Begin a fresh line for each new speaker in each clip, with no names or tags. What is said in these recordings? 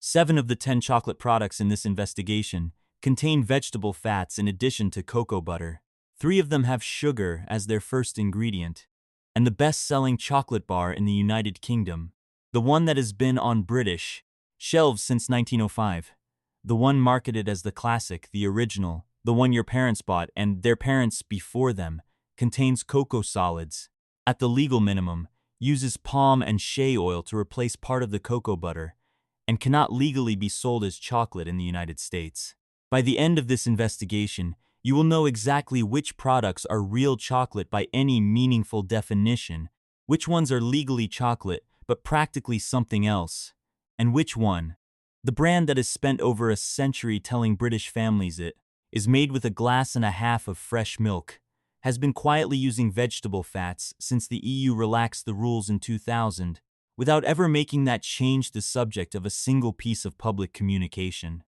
7 of the 10 chocolate products in this investigation contain vegetable fats in addition to cocoa butter. 3 of them have sugar as their first ingredient. And the best-selling chocolate bar in the United Kingdom, the one that has been on British shelves since 1905, the one marketed as the classic, the original, the one your parents bought and their parents before them, contains cocoa solids. At the legal minimum, uses palm and shea oil to replace part of the cocoa butter, and cannot legally be sold as chocolate in the United States. By the end of this investigation, you will know exactly which products are real chocolate by any meaningful definition, which ones are legally chocolate but practically something else, and which one, the brand that has spent over a century telling British families it is made with a glass and a half of fresh milk, has been quietly using vegetable fats since the EU relaxed the rules in 2000, without ever making that change the subject of a single piece of public communication.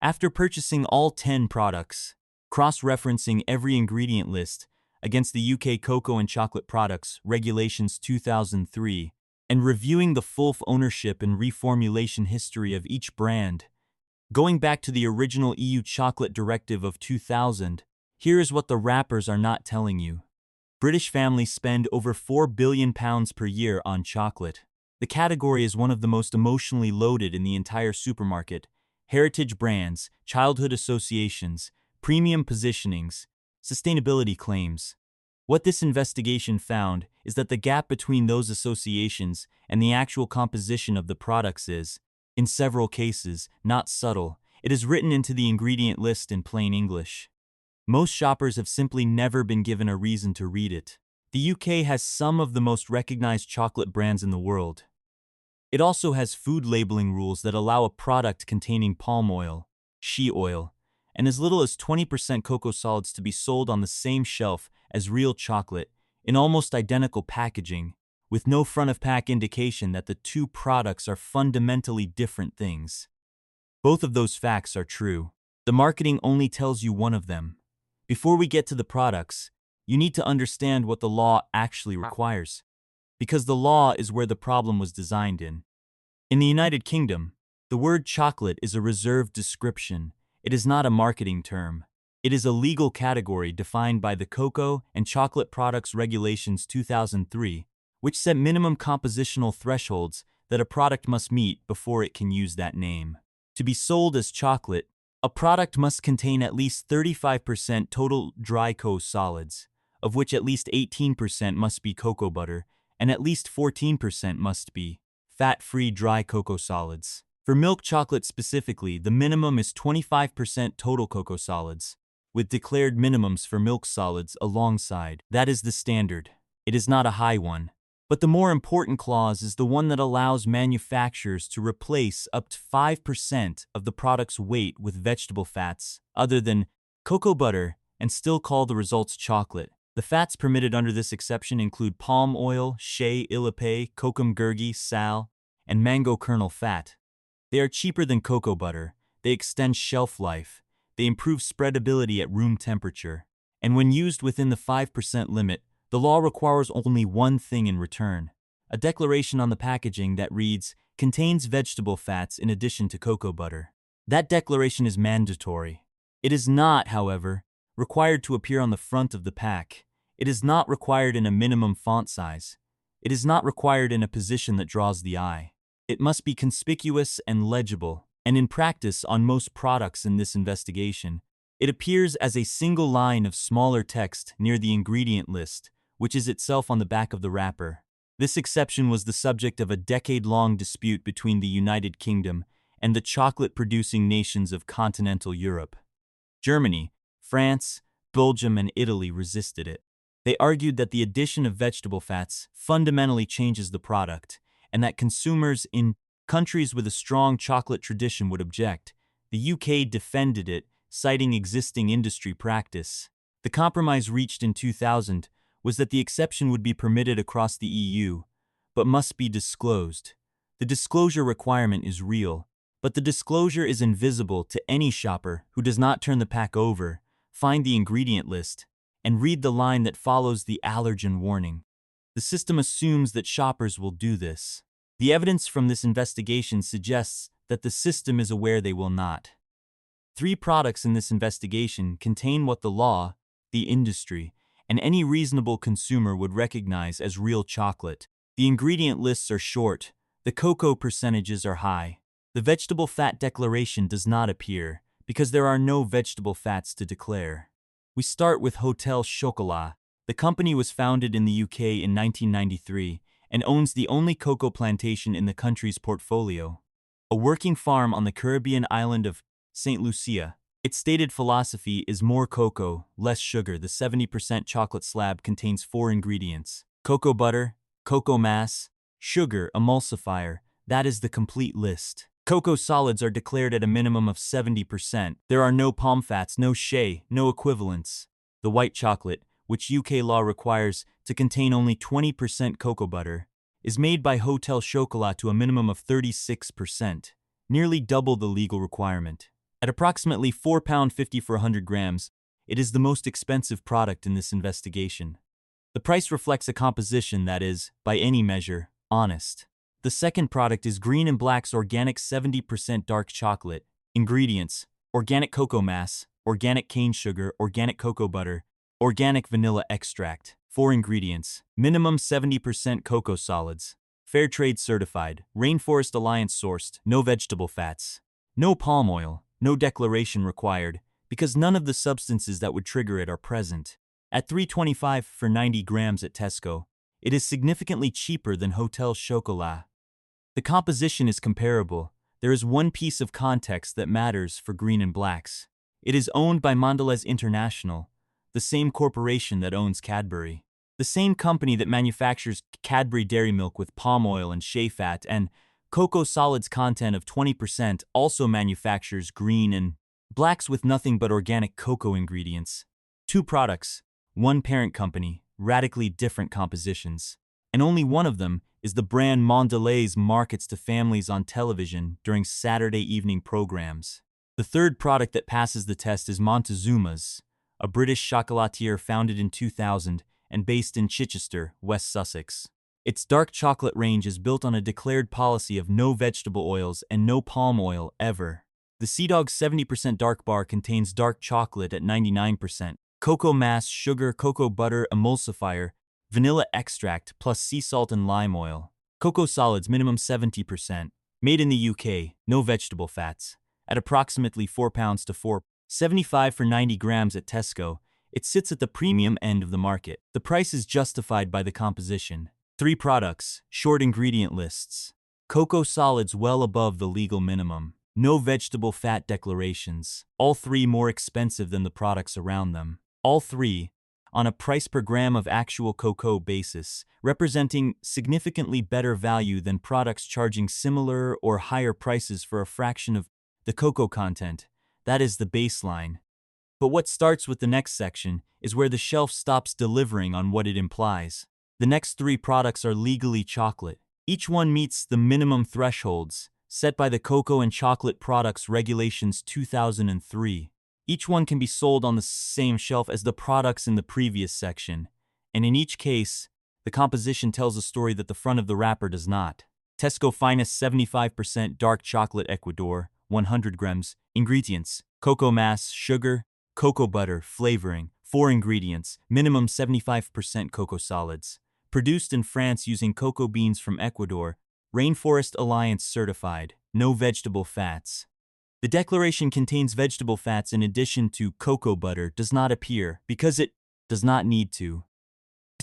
After purchasing all 10 products, cross-referencing every ingredient list against the UK Cocoa and Chocolate Products Regulations 2003, and reviewing the full ownership and reformulation history of each brand, going back to the original EU Chocolate Directive of 2000, here is what the wrappers are not telling you. British families spend over £4 billion per year on chocolate. The category is one of the most emotionally loaded in the entire supermarket. Heritage brands, childhood associations, premium positionings, sustainability claims. What this investigation found is that the gap between those associations and the actual composition of the products is, in several cases, not subtle. It is written into the ingredient list in plain English. Most shoppers have simply never been given a reason to read it. The UK has some of the most recognized chocolate brands in the world. It also has food labeling rules that allow a product containing palm oil, shea oil, and as little as 20% cocoa solids to be sold on the same shelf as real chocolate in almost identical packaging, with no front-of-pack indication that the two products are fundamentally different things. Both of those facts are true. The marketing only tells you one of them. Before we get to the products, you need to understand what the law actually requires, because the law is where the problem was designed in. In the United Kingdom, the word chocolate is a reserved description. It is not a marketing term. It is a legal category defined by the Cocoa and Chocolate Products Regulations 2003, which set minimum compositional thresholds that a product must meet before it can use that name. To be sold as chocolate, a product must contain at least 35% total dry cocoa solids, of which at least 18% must be cocoa butter, and at least 14% must be fat-free dry cocoa solids. For milk chocolate specifically, the minimum is 25% total cocoa solids, with declared minimums for milk solids alongside. That is the standard. It is not a high one. But the more important clause is the one that allows manufacturers to replace up to 5% of the product's weight with vegetable fats other than cocoa butter and still call the results chocolate. The fats permitted under this exception include palm oil, shea, ilepe, kokum gurgi, sal, and mango kernel fat. They are cheaper than cocoa butter, they extend shelf life, they improve spreadability at room temperature, and when used within the 5% limit, the law requires only one thing in return: a declaration on the packaging that reads, "Contains vegetable fats in addition to cocoa butter." That declaration is mandatory. It is not, however, required to appear on the front of the pack. It is not required in a minimum font size. It is not required in a position that draws the eye. It must be conspicuous and legible, and in practice on most products in this investigation, it appears as a single line of smaller text near the ingredient list, which is itself on the back of the wrapper. This exception was the subject of a decade-long dispute between the United Kingdom and the chocolate-producing nations of continental Europe. Germany, France, Belgium, and Italy resisted it. They argued that the addition of vegetable fats fundamentally changes the product, and that consumers in countries with a strong chocolate tradition would object. The UK defended it, citing existing industry practice. The compromise reached in 2000 was that the exception would be permitted across the EU, but must be disclosed. The disclosure requirement is real, but the disclosure is invisible to any shopper who does not turn the pack over, find the ingredient list, and read the line that follows the allergen warning. The system assumes that shoppers will do this. The evidence from this investigation suggests that the system is aware they will not. 3 products in this investigation contain what the law, the industry, and any reasonable consumer would recognize as real chocolate. The ingredient lists are short, the cocoa percentages are high. The vegetable fat declaration does not appear, because there are no vegetable fats to declare. We start with Hotel Chocolat. The company was founded in the UK in 1993 and owns the only cocoa plantation in the country's portfolio, a working farm on the Caribbean island of St. Lucia. Its stated philosophy is more cocoa, less sugar. The 70% chocolate slab contains 4 ingredients: cocoa butter, cocoa mass, sugar, emulsifier. That is the complete list. Cocoa solids are declared at a minimum of 70%. There are no palm fats, no shea, no equivalents. The white chocolate, which UK law requires to contain only 20% cocoa butter, is made by Hotel Chocolat to a minimum of 36%, nearly double the legal requirement. At approximately £4.50 for 100 grams, it is the most expensive product in this investigation. The price reflects a composition that is, by any measure, honest. The second product is Green and Black's Organic 70% Dark Chocolate. Ingredients: organic cocoa mass, organic cane sugar, organic cocoa butter, organic vanilla extract. 4 ingredients: minimum 70% cocoa solids, fair trade certified, Rainforest Alliance sourced, no vegetable fats, no palm oil, no declaration required, because none of the substances that would trigger it are present. At $3.25 for 90 grams at Tesco, it is significantly cheaper than Hotel Chocolat. The composition is comparable. There is one piece of context that matters for Green and Black's. It is owned by Mondelez International, the same corporation that owns Cadbury. The same company that manufactures Cadbury Dairy Milk with palm oil and shea fat and cocoa solids content of 20% also manufactures Green and Black's with nothing but organic cocoa ingredients. 2 products, one parent company, radically different compositions. And only one of them is the brand Mondelez markets to families on television during Saturday evening programs. The third product that passes the test is Montezuma's, a British chocolatier founded in 2000 and based in Chichester, West Sussex. Its dark chocolate range is built on a declared policy of no vegetable oils and no palm oil ever. The Seadog 70% dark bar contains dark chocolate at 99%, cocoa mass, sugar, cocoa butter, emulsifier, vanilla extract, plus sea salt and lime oil. Cocoa solids minimum 70%. Made in the UK, no vegetable fats. At approximately £4 to £4.75 for 90 grams at Tesco, it sits at the premium end of the market. The price is justified by the composition. 3 products, short ingredient lists. Cocoa solids well above the legal minimum. No vegetable fat declarations. All 3 more expensive than the products around them. All 3, on a price per gram of actual cocoa basis, representing significantly better value than products charging similar or higher prices for a fraction of the cocoa content. That is the baseline. But what starts with the next section is where the shelf stops delivering on what it implies. The next 3 products are legally chocolate. Each one meets the minimum thresholds set by the Cocoa and Chocolate Products Regulations 2003. Each one can be sold on the same shelf as the products in the previous section, and in each case, the composition tells a story that the front of the wrapper does not. Tesco Finest 75% Dark Chocolate Ecuador, 100 grams. Ingredients: cocoa mass, sugar, cocoa butter, flavoring. 4 ingredients, minimum 75% cocoa solids. Produced in France using cocoa beans from Ecuador, Rainforest Alliance certified, no vegetable fats. The declaration contains vegetable fats in addition to cocoa butter does not appear because it does not need to.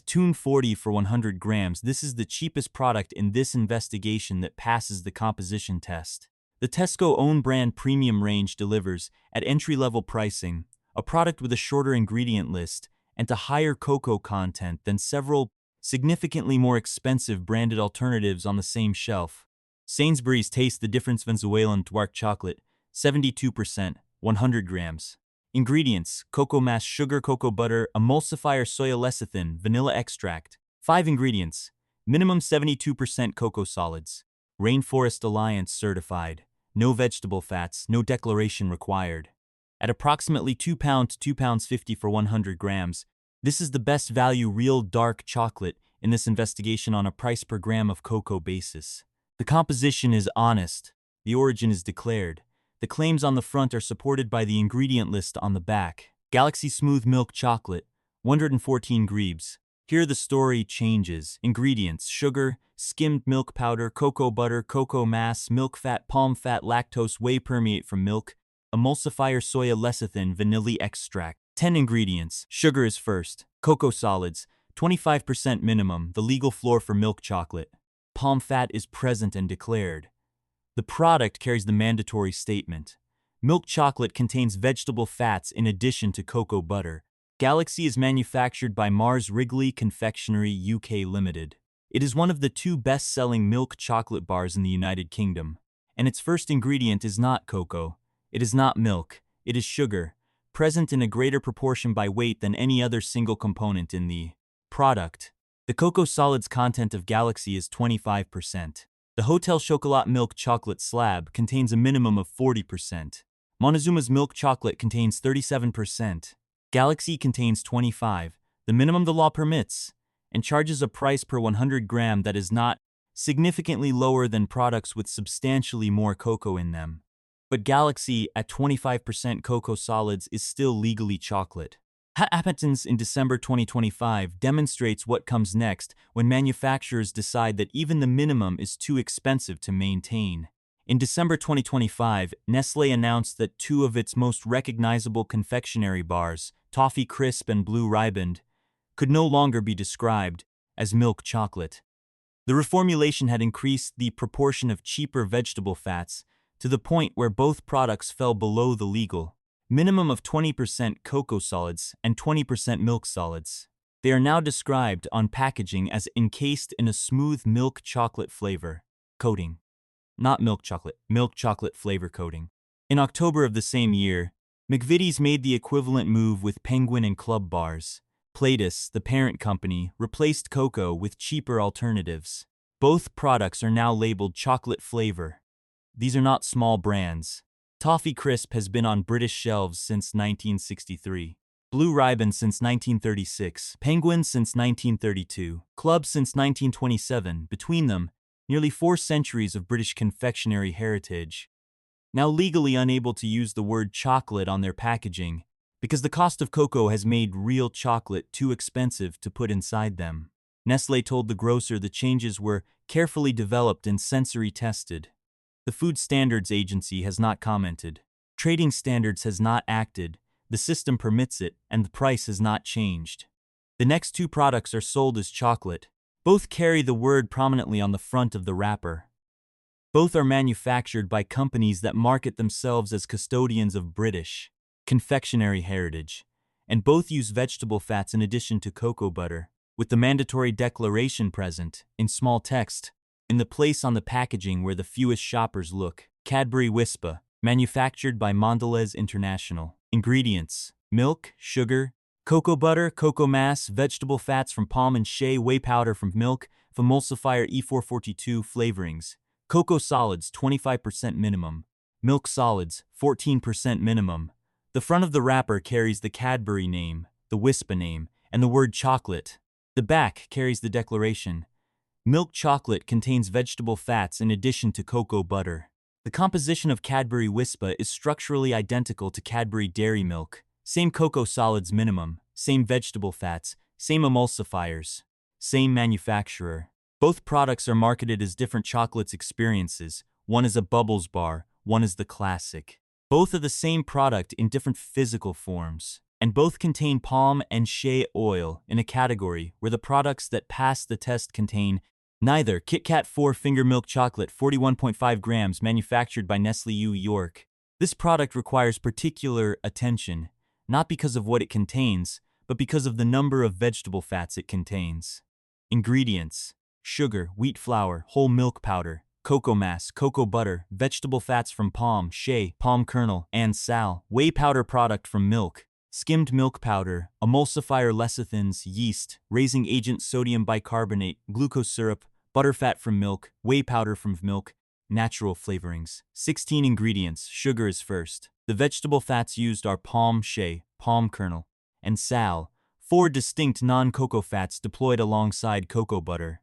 $2.40 for 100 grams. This is the cheapest product in this investigation that passes the composition test. The Tesco own brand premium range delivers, at entry-level pricing, a product with a shorter ingredient list and to higher cocoa content than several significantly more expensive branded alternatives on the same shelf. Sainsbury's Taste the Difference Venezuelan dark chocolate, 72%, 100 grams. Ingredients: cocoa mass, sugar, cocoa butter, emulsifier, soya lecithin, vanilla extract. 5 ingredients, minimum 72% cocoa solids. Rainforest Alliance certified, no vegetable fats, no declaration required. At approximately £2 to £2.50 for 100 grams, this is the best value real dark chocolate in this investigation on a price per gram of cocoa basis. The composition is honest. The origin is declared. The claims on the front are supported by the ingredient list on the back. Galaxy Smooth Milk Chocolate, 114 grams. Here the story changes. Ingredients: sugar, skimmed milk powder, cocoa butter, cocoa mass, milk fat, palm fat, lactose, whey permeate from milk, emulsifier, soya lecithin, vanilla extract. 10 ingredients. Sugar is first. Cocoa solids, 25% minimum, the legal floor for milk chocolate. Palm fat is present and declared. The product carries the mandatory statement. Milk chocolate contains vegetable fats in addition to cocoa butter. Galaxy is manufactured by Mars Wrigley Confectionery UK Limited. It is one of the 2 best-selling milk chocolate bars in the United Kingdom. And its first ingredient is not cocoa. It is not milk. It is sugar, present in a greater proportion by weight than any other single component in the product. The cocoa solids content of Galaxy is 25%. The Hotel Chocolat milk chocolate slab contains a minimum of 40%. Montezuma's milk chocolate contains 37%. Galaxy contains 25%, the minimum the law permits, and charges a price per 100 gram that is not significantly lower than products with substantially more cocoa in them. But Galaxy, at 25% cocoa solids, is still legally chocolate. What happens in December 2025 demonstrates what comes next when manufacturers decide that even the minimum is too expensive to maintain. In December 2025, Nestlé announced that 2 of its most recognizable confectionery bars, Toffee Crisp and Blue Riband, could no longer be described as milk chocolate. The reformulation had increased the proportion of cheaper vegetable fats to the point where both products fell below the legal minimum of 20% cocoa solids and 20% milk solids. They are now described on packaging as encased in a smooth milk chocolate flavor coating. Not milk chocolate flavor coating. In October of the same year, McVitie's made the equivalent move with Penguin and Club bars. Platus, the parent company, replaced cocoa with cheaper alternatives. Both products are now labeled chocolate flavor. These are not small brands. Toffee Crisp has been on British shelves since 1963. Blue Riband since 1936. Penguin since 1932. Club since 1927. Between them, nearly 4 centuries of British confectionery heritage. Now legally unable to use the word chocolate on their packaging because the cost of cocoa has made real chocolate too expensive to put inside them. Nestlé told the grocer the changes were carefully developed and sensory tested. The Food Standards Agency has not commented. Trading Standards has not acted, the system permits it, and the price has not changed. The next 2 products are sold as chocolate. Both carry the word prominently on the front of the wrapper. Both are manufactured by companies that market themselves as custodians of British confectionery heritage, and both use vegetable fats in addition to cocoa butter, with the mandatory declaration present, in small text, in the place on the packaging where the fewest shoppers look. Cadbury Wispa, manufactured by Mondelez International. Ingredients: milk, sugar, cocoa butter, cocoa mass, vegetable fats from palm and shea, whey powder from milk, emulsifier E442 flavorings. Cocoa solids 25% minimum. Milk solids 14% minimum. The front of the wrapper carries the Cadbury name, the Wispa name, and the word chocolate. The back carries the declaration. Milk chocolate contains vegetable fats in addition to cocoa butter. The composition of Cadbury Wispa is structurally identical to Cadbury Dairy Milk. Same cocoa solids minimum, same vegetable fats, same emulsifiers, same manufacturer. Both products are marketed as different chocolates experiences. One is a Bubbles bar, one is the classic. Both are the same product in different physical forms, and both contain palm and shea oil in a category where the products that pass the test contain neither. Kit Kat 4-finger milk chocolate, 41.5 grams, manufactured by Nestlé New York. This product requires particular attention, not because of what it contains, but because of the number of vegetable fats it contains. Ingredients: sugar, wheat flour, whole milk powder, cocoa mass, cocoa butter, vegetable fats from palm, shea, palm kernel, and sal, whey powder product from milk, skimmed milk powder, emulsifier lecithins, yeast, raising agent sodium bicarbonate, glucose syrup, butterfat from milk, whey powder from milk, natural flavorings. 16 ingredients. Sugar is first. The vegetable fats used are palm, shea, palm kernel, and sal, 4 distinct non-cocoa fats deployed alongside cocoa butter.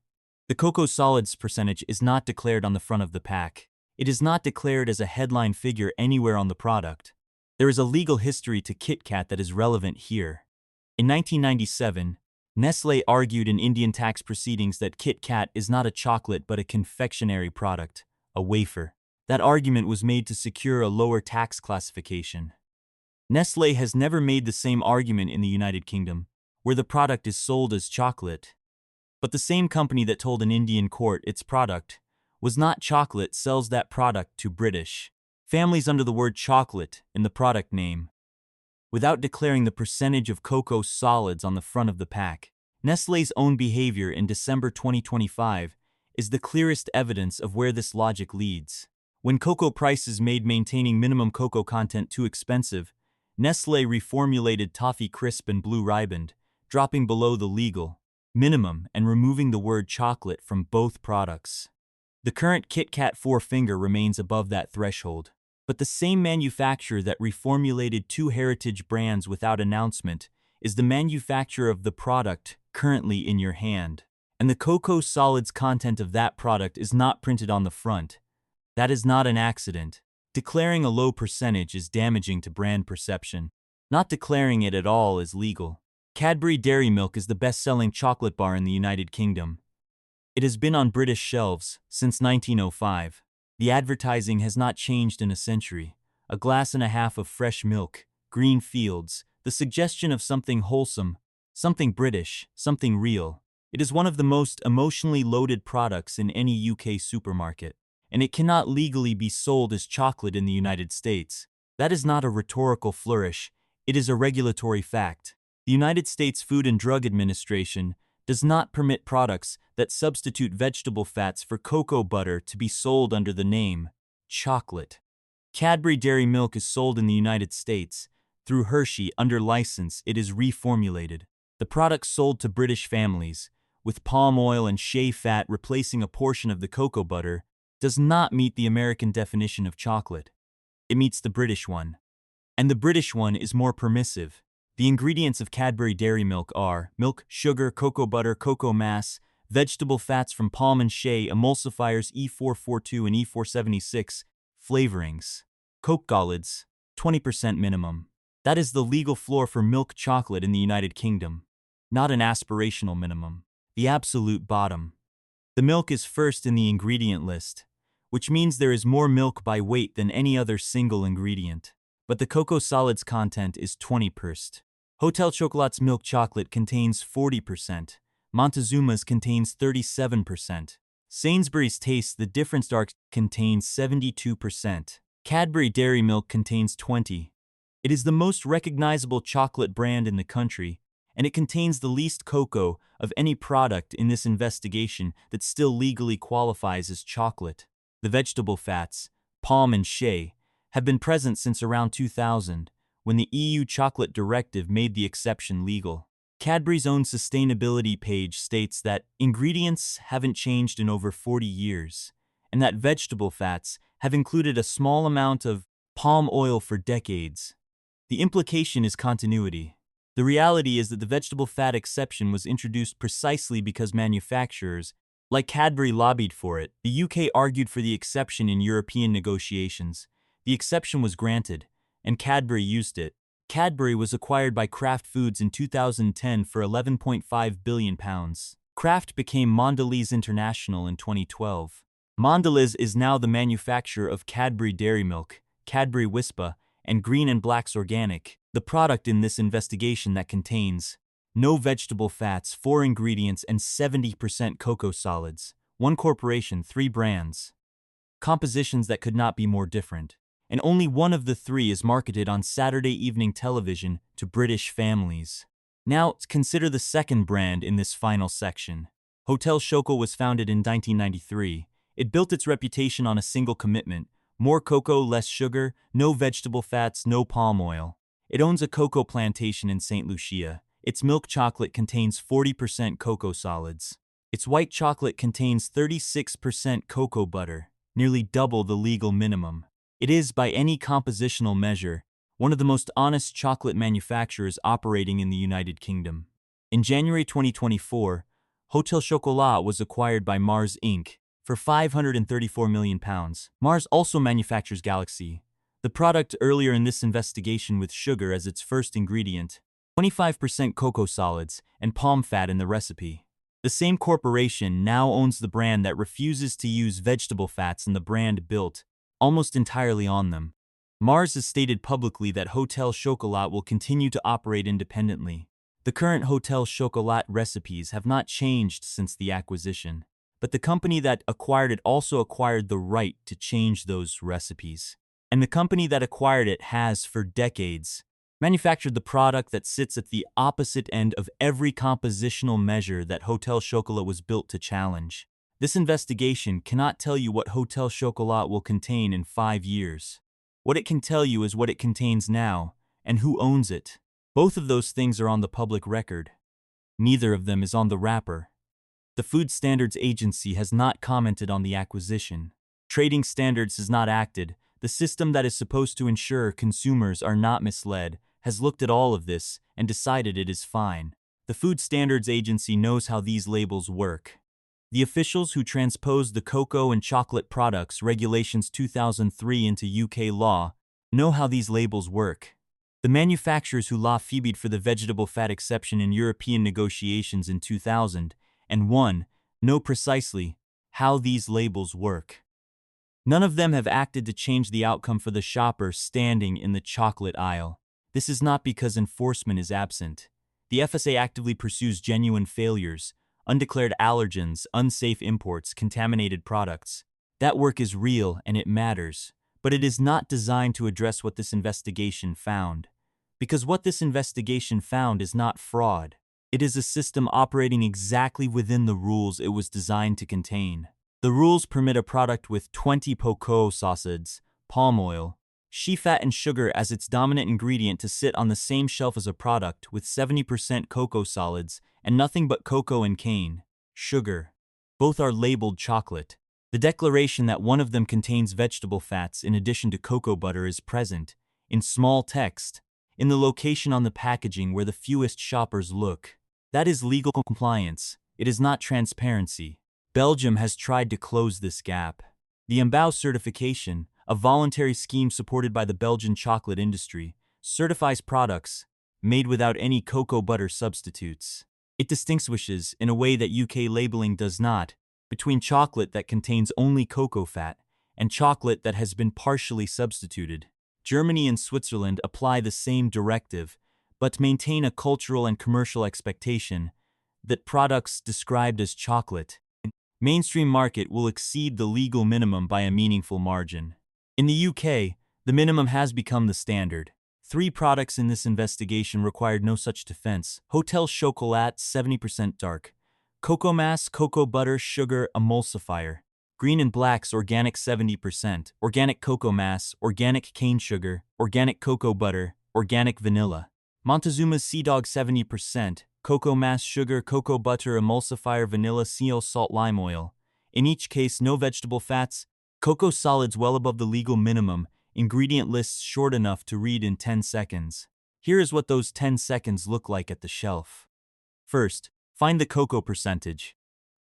The cocoa solids percentage is not declared on the front of the pack. It is not declared as a headline figure anywhere on the product. There is a legal history to Kit Kat that is relevant here. In 1997, Nestlé argued in Indian tax proceedings that Kit Kat is not a chocolate but a confectionery product, a wafer. That argument was made to secure a lower tax classification. Nestlé has never made the same argument in the United Kingdom, where the product is sold as chocolate. But the same company that told an Indian court its product was not chocolate sells that product to British families under the word chocolate in the product name, without declaring the percentage of cocoa solids on the front of the pack. Nestlé's own behavior in December 2025 is the clearest evidence of where this logic leads. When cocoa prices made maintaining minimum cocoa content too expensive, Nestlé reformulated Toffee Crisp and Blue Riband, dropping below the legal minimum and removing the word chocolate from both products. The current Kit Kat four-finger remains above that threshold, but the same manufacturer that reformulated two heritage brands without announcement is the manufacturer of the product currently in your hand. And the cocoa solids content of that product is not printed on the front. That is not an accident. Declaring a low percentage is damaging to brand perception. Not declaring it at all is legal. Cadbury Dairy Milk is the best-selling chocolate bar in the United Kingdom. It has been on British shelves since 1905. The advertising has not changed in a century. A glass and a half of fresh milk, green fields, the suggestion of something wholesome, something British, something real. It is one of the most emotionally loaded products in any UK supermarket, and it cannot legally be sold as chocolate in the United States. That is not a rhetorical flourish, it is a regulatory fact. The United States Food and Drug Administration does not permit products that substitute vegetable fats for cocoa butter to be sold under the name chocolate. Cadbury Dairy Milk is sold in the United States. Through Hershey under license, it is reformulated. The product sold to British families, with palm oil and shea fat replacing a portion of the cocoa butter, does not meet the American definition of chocolate. It meets the British one. And the British one is more permissive. The ingredients of Cadbury Dairy Milk are milk, sugar, cocoa butter, cocoa mass, vegetable fats from palm and shea, emulsifiers E442 and E476, flavorings, Coke solids, 20% minimum. That is the legal floor for milk chocolate in the United Kingdom, not an aspirational minimum, the absolute bottom. The milk is first in the ingredient list, which means there is more milk by weight than any other single ingredient. But the cocoa solids content is 20%. Hotel Chocolate's milk chocolate contains 40%. Montezuma's contains 37%. Sainsbury's Taste the Difference Dark contains 72%. Cadbury Dairy Milk contains 20%. It is the most recognizable chocolate brand in the country, and it contains the least cocoa of any product in this investigation that still legally qualifies as chocolate. The vegetable fats, palm and shea, have been present since around 2000, when the EU Chocolate Directive made the exception legal. Cadbury's own sustainability page states that ingredients haven't changed in over 40 years, and that vegetable fats have included a small amount of palm oil for decades. The implication is continuity. The reality is that the vegetable fat exception was introduced precisely because manufacturers, like Cadbury, lobbied for it. The UK argued for the exception in European negotiations. The exception was granted, and Cadbury used it. Cadbury was acquired by Kraft Foods in 2010 for £11.5 billion. Kraft became Mondelez International in 2012. Mondelez is now the manufacturer of Cadbury Dairy Milk, Cadbury Wispa, and Green and Black's Organic, the product in this investigation that contains no vegetable fats, 4 ingredients, and 70% cocoa solids. One corporation, 3 brands. Compositions that could not be more different. And only one of the 3 is marketed on Saturday evening television to British families. Now, consider the second brand in this final section. Hotel Choco was founded in 1993. It built its reputation on a single commitment: more cocoa, less sugar, no vegetable fats, no palm oil. It owns a cocoa plantation in St. Lucia. Its milk chocolate contains 40% cocoa solids. Its white chocolate contains 36% cocoa butter, nearly double the legal minimum. It is, by any compositional measure, one of the most honest chocolate manufacturers operating in the United Kingdom. In January 2024, Hotel Chocolat was acquired by Mars Inc. for £534 million. Mars also manufactures Galaxy, the product earlier in this investigation with sugar as its first ingredient, 25% cocoa solids, and palm fat in the recipe. The same corporation now owns the brand that refuses to use vegetable fats in the brand built almost entirely on them. Mars has stated publicly that Hotel Chocolat will continue to operate independently. The current Hotel Chocolat recipes have not changed since the acquisition, but the company that acquired it also acquired the right to change those recipes. And the company that acquired it has, for decades, manufactured the product that sits at the opposite end of every compositional measure that Hotel Chocolat was built to challenge. This investigation cannot tell you what Hotel Chocolat will contain in 5 years. What it can tell you is what it contains now, and who owns it. Both of those things are on the public record. Neither of them is on the wrapper. The Food Standards Agency has not commented on the acquisition. Trading Standards has not acted. The system that is supposed to ensure consumers are not misled has looked at all of this and decided it is fine. The Food Standards Agency knows how these labels work. The officials who transposed the Cocoa and Chocolate Products Regulations 2003 into UK law know how these labels work. The manufacturers who lobbied for the vegetable fat exception in European negotiations in 2001 know precisely how these labels work. None of them have acted to change the outcome for the shopper standing in the chocolate aisle. This is not because enforcement is absent. The FSA actively pursues genuine failures, undeclared allergens, unsafe imports, contaminated products. That work is real and it matters, but it is not designed to address what this investigation found. Because what this investigation found is not fraud. It is a system operating exactly within the rules it was designed to contain. The rules permit a product with 20 cocoa solids, palm oil, shea fat and sugar as its dominant ingredient to sit on the same shelf as a product with 70% cocoa solids and nothing but cocoa and cane, sugar. Both are labeled chocolate. The declaration that one of them contains vegetable fats in addition to cocoa butter is present, in small text, in the location on the packaging where the fewest shoppers look. That is legal compliance. It is not transparency. Belgium has tried to close this gap. The Embau certification, a voluntary scheme supported by the Belgian chocolate industry, certifies products made without any cocoa butter substitutes. It distinguishes, in a way that UK labeling does not, between chocolate that contains only cocoa fat and chocolate that has been partially substituted. Germany and Switzerland apply the same directive, but maintain a cultural and commercial expectation that products described as chocolate mainstream market will exceed the legal minimum by a meaningful margin. In the UK, the minimum has become the standard. 3 products in this investigation required no such defense. Hotel Chocolat 70% dark, cocoa mass, cocoa butter, sugar, emulsifier. Green and Black's organic 70%, organic cocoa mass, organic cane sugar, organic cocoa butter, organic vanilla. Montezuma's Sea Dog 70%, cocoa mass, sugar, cocoa butter, emulsifier, vanilla, seal, salt, lime oil. In each case, no vegetable fats, cocoa solids well above the legal minimum, ingredient lists short enough to read in 10 seconds. Here is what those 10 seconds look like at the shelf. First, find the cocoa percentage.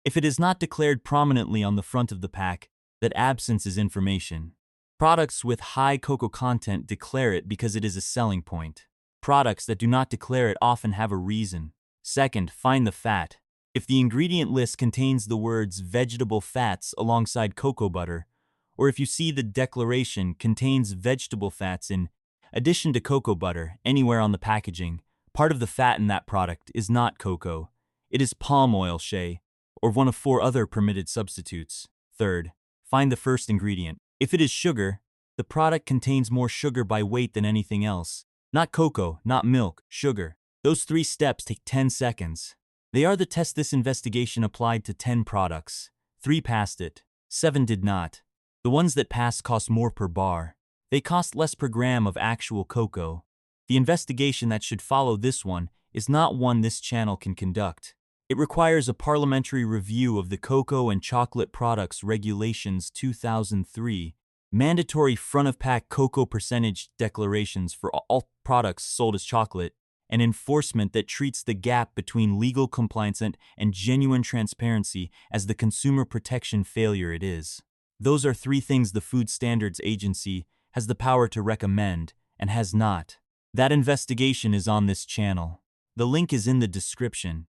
If it is not declared prominently on the front of the pack, that absence is information. Products with high cocoa content declare it because it is a selling point. Products that do not declare it often have a reason. Second, find the fat. If the ingredient list contains the words vegetable fats alongside cocoa butter, or if you see the declaration contains vegetable fats in addition to cocoa butter anywhere on the packaging, part of the fat in that product is not cocoa. It is palm oil, shea, or one of 4 other permitted substitutes. Third, find the first ingredient. If it is sugar, the product contains more sugar by weight than anything else. Not cocoa, not milk, sugar. Those 3 steps take 10 seconds. They are the test this investigation applied to 10 products. 3 passed it, 7 did not. The ones that passed cost more per bar. They cost less per gram of actual cocoa. The investigation that should follow this one is not one this channel can conduct. It requires a parliamentary review of the Cocoa and Chocolate Products Regulations 2003, mandatory front-of-pack cocoa percentage declarations for all products sold as chocolate, and enforcement that treats the gap between legal compliance and genuine transparency as the consumer protection failure it is. Those are three things the Food Standards Agency has the power to recommend and has not. That investigation is on this channel. The link is in the description.